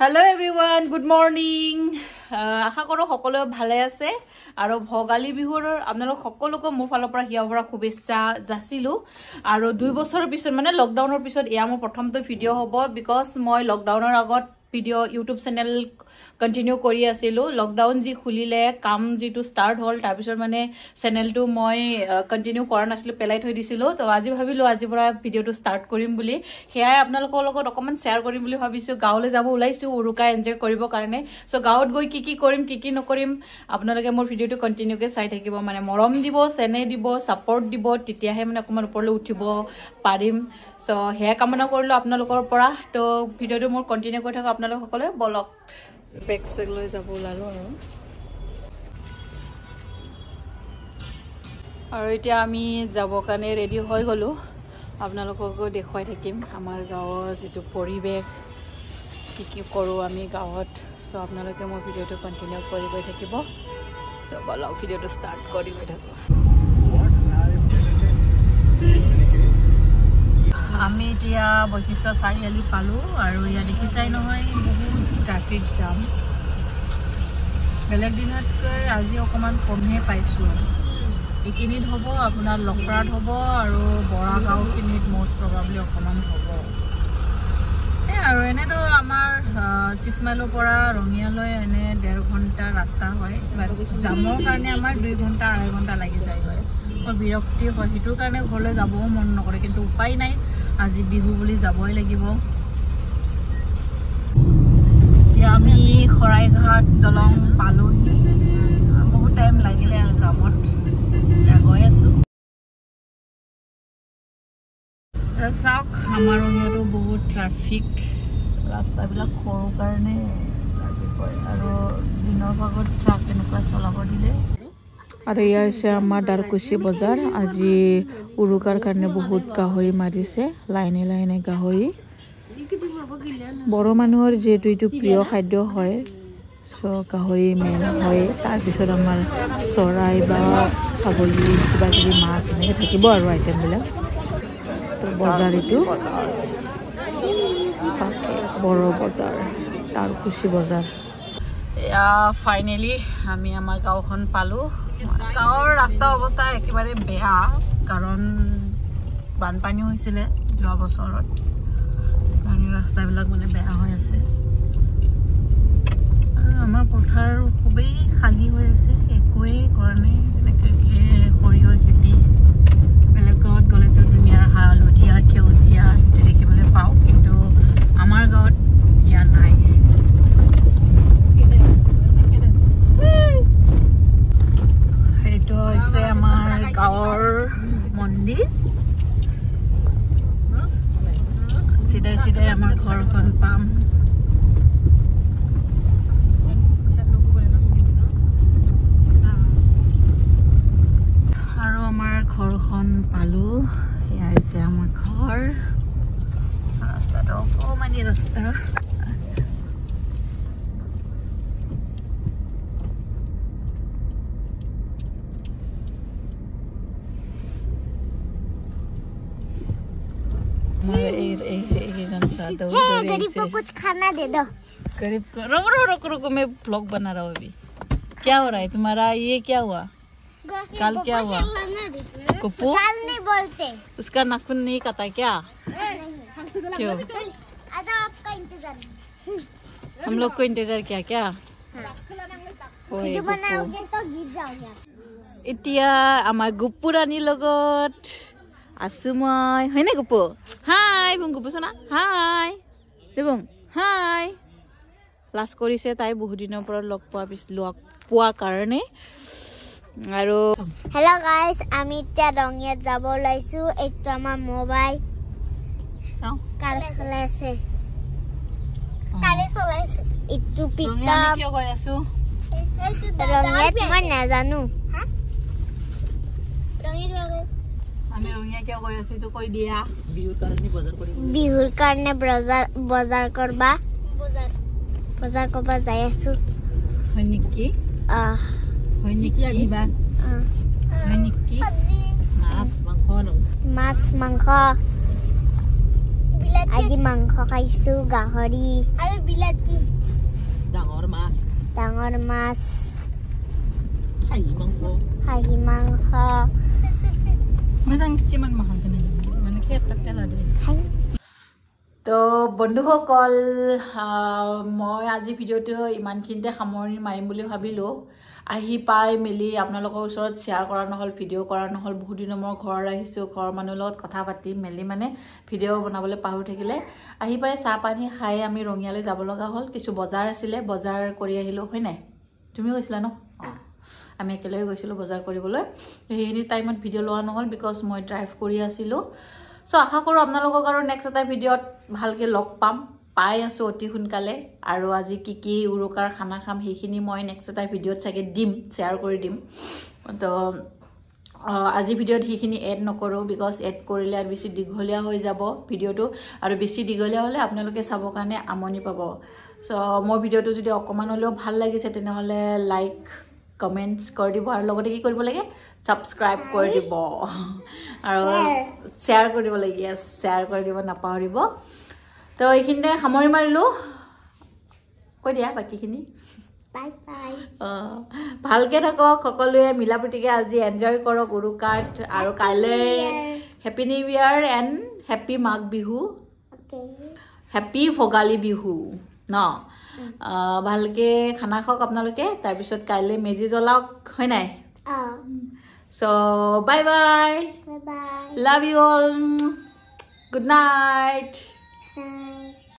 Hello everyone, good morning. আশা কৰো সকলো ভালে আছে আৰু ভগালী বিহুৰ আপোনালোক সকলোকে মোৰ ফালৰ পৰা হিয়া ভৰা শুভেচ্ছা যাচিলো আৰু 2 বছৰৰ পিছত মানে লকডাউনৰ পিছত এয়া মোৰ প্ৰথমটো ভিডিও হ'ব বিকজ মই লকডাউনৰ আগত ভিডিও ইউটিউব চেনেল কন্টিনিউ কৰি আছিলো লকডাউন যি খুলিলে কাম যেটো স্টাৰ্ট হল তাৰ পিছত মানে চেনেলটো মই কন্টিনিউ কৰা নাছিলো পেলাই থৈ দিছিলো তো আজি ভাবিলো আজি পৰা ভিডিওটো স্টাৰ্ট কৰিম বুলি হেয়াই আপোনালোকৰ লগত অকমান শেয়াৰ কৰিম বুলি ভাবিছো গাঁৱলৈ যাব ওলাইছো উৰুকা এনজয় কৰিব কাৰণে সো গাঁৱত গৈ কি কৰিম কি নকৰিম আপোনালোকে মোৰ ভিডিওটো কন্টিনিউকে চাই থাকিব মানে মৰম দিব চেনে দিব সাপোৰ্ট দিব তেতিয়াহে মানে অকমান ওপৰলৈ উঠিব পাৰিম সো হেয়া কামনা কৰিলো আপোনালোকৰ পৰা তো ভিডিওটো মোৰ কন্টিনিউ কৰি থাকক আপোনালোক সকলে বলক বেক সেক লৈ যাব লালো আৰু এতিয়া আমি যাব কাৰণে ৰেডি হৈ গলো আপোনালোককো দেখুৱাই থাকিম আমাৰ গাঁৱৰ যেটো পৰিবেশ কি কৰো আমি গাঁৱত সো আপোনালোকে মোৰ ভিডিওটো কন্টিনিউ কৰি গৈ থাকিব সো বলক ভিডিওটো স্টাৰ্ট কৰি গৈ থাকো আমি এতিয়া বৈশিষ্ট্য চাৰিআলি পালো আৰু ইয়া দেখিছাই নহয় বহুত ট্ৰাফিক জাম বেলেগ দিনতকৈ আজি অকমান কমহে পাইছো একিনিত হ'ব আপোনাৰ লখৰাত হ'ব আৰু বৰাগাঁও কিনিত মোষ্ট প্ৰবাবলি অকমান হ'ব আৰু এনে তো আমাৰ 6 মাইলৰ পৰা ৰঙিয়ালৈ এনে 1.5 ঘণ্টা ৰাস্তা হয় জামৰ কাৰণে আমাৰ 2 ঘণ্টা 2.5 ঘণ্টা লাগি যায় হয় और বিৰক্তি হয় হিটোৰ কাৰণে ঘৰলৈ যাবও মন নকৰে কিন্তু উপায় নাই আজি বিহু বুলি যাবই লাগিব এতিয়া আমি খৰাইঘাট দলং পালোহি বহুত টাইম লাগিলে আৰু যাবত এতিয়া গৈ আছো চাওক আমাৰ ইয়াতো বহুত ট্ৰাফিক ৰাস্তাবিলাক সৰু কাৰণে ট্ৰাফিক হয় আৰু দিনৰ ভাগত ট্ৰাক এনেকুৱা চলাব দিলে আৰু ইয়া হৈছে আমাৰ দাৰকুছি বজাৰ আজি উৰুকাৰ কাৰণে বহুত গাহৰি মাৰিছে লাইনে লাইনে গাহৰি বড় মানুহৰ যেটো ইটো প্ৰিয় খাদ্য হয় সো গাহৰি মেন হয় তাৰ পিছত আমাৰ চৰাই বা ছাগলী কিবা কিবি মাছ এনেকৈ থাকিব আৰু আইটেম বিলাক তো বজাৰ ইটো বড় বজাৰ দাৰকুছি বজাৰ এয়া ফাইনালি আমি আমাৰ গাঁওখন পালো গাঁৱৰ ৰাস্তা অৱস্থা একেবাৰে বেয়া কাৰণ বানপানী হৈছিল যোৱা বছৰত কাৰণ ৰাস্তাবিলাক মানে বেয়া হৈ আছে আৰু আমাৰ পথাৰ খুবেই খালী হৈ আছে একোৱেই কৰা নাই এনেকৈ সৰিয়হৰ খেতি বেলেগ গাঁৱত গ'লেতো ধুনীয়া হালধীয়া সেউজীয়া দেখিবলৈ পাওঁ কিন্তু আমাৰ গাঁৱত ইয়াত নাই এইটো হৈছে আমাৰ গাঁৱৰ মন্দিৰ সিধাই সিধাই আমাৰ ঘৰখন পাম আৰু আমাৰ ঘৰখন পালো এয়া হৈছে আমাৰ ঘৰ ৰাস্তাটো অকমানি ৰাস্তা गरीब को कुछ खाना दे दो गरीब को रुको मैं ब्लॉग बना रहा हूँ अभी क्या हो रहा है तुम्हारा ये क्या हुआ काल क्या हुआ कुप्पू काल नहीं बोलते उसका नाखून नहीं काटा क्या क्यों आपका इंतजार हम लोग को इंतजार किया क्या वीडियो बनाओगे तो गिर जाओगे इतिया आमा गुप्पू रानी लगत आसु मैं है ना गुप्पू हाय बुं गुप्पू सोना हाय देबुं हाय लास्ट কৰিছে তাই বহুত দিনৰ পৰা লগ পোৱা কাৰণে আৰু हेलो गाइस আমি এতিয়া ৰঙিয়াত যাব লাইছো এইটো আমাৰ মোবাইল চাও কাৰ চলাইছে ইটো পিতা কিয় গৈ আছো ৰঙিয়াত মই নাজানো আমি ৰঙিয়া কিয় গৈ আছো তো কৈ দিয়া বিহুৰ কাৰণে বজাৰ কৰবা বজাৰ কৰবা যাই আছো হয় নেকি আহিবা হয় নেকি মাছ মাংস আজি মাংস খাইছো গাহৰি আৰু বিলাতি ডাঙৰ মাছ হাঁহি মাংস মোজাং কিমান মাহল কেনে মানে খেত তেলা দে তো বন্ধুসকল মই আজি ভিডিঅ'টো ইমানখিনিতে সামৰণি মাৰিম বুলি ভাবিলোঁ আহি পাই মেলি আপোনালোকৰ ওচৰত শ্বেয়াৰ কৰা নহ'ল ভিডিঅ' কৰা নহ'ল বহুত দিনৰ মই ঘৰ আহিছোঁ ঘৰৰ মানুহৰ লগত কথা পাতি মেলি মানে ভিডিঅ' বনাবলৈ পাহৰি থাকিলে আহি পাই চাহ পানী খাই আমি ৰঙিয়ালৈ যাব লগা হ'ল কিছু বজাৰ আছিলে বজাৰ কৰি আহিলোঁ হয় নাই তুমি গৈছিলা ন আমি একেলগে গৈছিলোঁ বজাৰ কৰিবলৈ সেইখিনি টাইমত ভিডিঅ' লোৱা নহ'ল বিকজ মই ড্ৰাইভ কৰি আছিলোঁ সো আশা কৰোঁ আপোনালোকক আৰু নেক্সট এটা ভিডিঅ'ত ভালকৈ লগ পাম পাই আছোঁ অতি সোনকালে আৰু আজি কি উৰুকাৰ খানা খাম সেইখিনি মই নেক্সট এটা ভিডিঅ'ত চাগে দিম শ্বেয়াৰ কৰি দিম তো আজি ভিডিঅ'ত সেইখিনি এড নকৰোঁ বিকজ এড কৰিলে আৰু বেছি দীঘলীয়া হৈ যাব ভিডিঅ'টো আৰু বেছি দীঘলীয়া হ'লে আপোনালোকে চাবৰ কাৰণে আমনি পাব চ' মোৰ ভিডিঅ'টো যদি অকণমান হ'লেও ভাল লাগিছে তেনেহ'লে লাইক কমেণ্টছ কৰি দিব আৰু লগতে কি কৰিব লাগে ছাবস্ক্ৰাইব কৰি দিব আৰু শ্বেয়াৰ কৰি দিব লাগে য়েছ শ্বেয়াৰ কৰি দিব নাপাহৰিব তো এইখিনিতে সামৰি মাৰিলোঁ কৈ দিয়া বাকীখিনি বাই বাই ভালকৈ থাকক সকলোৱে মিলা প্ৰীতিকৈ আজি এনজয় কৰক উৰুকাত আৰু কাইলৈ happy new year and happy Magh Bihu happy Bhogali Bihu ন ভালকৈ খানা খাওক আপোনালোকে তাৰপিছত কাইলৈ মেজি জ্বলাওক হয় নাই so' bye bye love you all good night